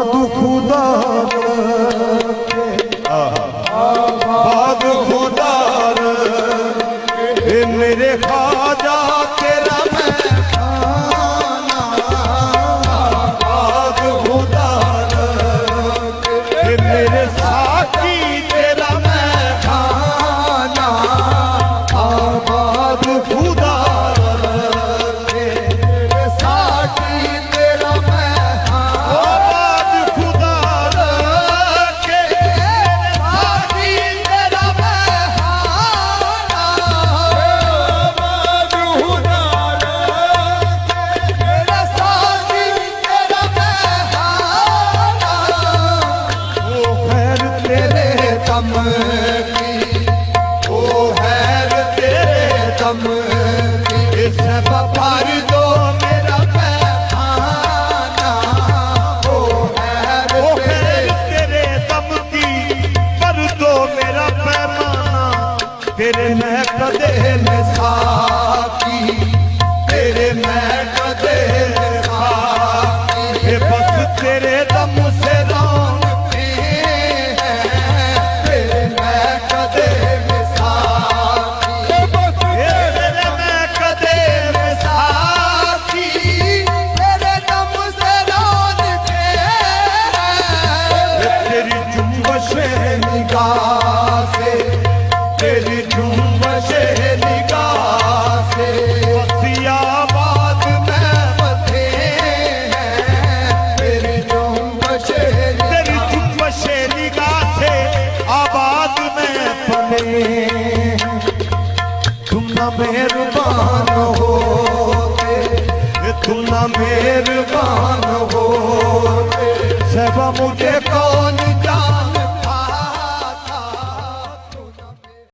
आबाद खुदा आबाद खुदा मेरे ख्वाजा तेरा मैं खाना आबाद खुदा मेरे साथी तेरा मैं खाना आबाद खुदा मेरे साथी तेरा मैं आबाद खुदा के साथी तेरा मैं खाना आबाद खुदा मेरे साथी तेरा मैं खाना ओ खैर तेरे दम की ओ खैर तेरे दम की इस पर दो मेरा पैमाना ओ खैर तेरे दम की पर दो मेरा पैमाना तेरे मैं कदे में साकी तेरे मैं कदे में साकी बस तेरे दम से रौनते हैं तेरे मैं कदे में साकी तेरे मैं कदे में साकी तेरे दम से रौनते हैं तेरी जुम्बशे निगाह से तेरी जुम्बशे निगाह से वसियाबाद में बसे हैं तेरी जुम्बशे निगाह से आबाद में पले तुम ना मेहरबान होते तुम ना मेहरबान होते सहबा मुझे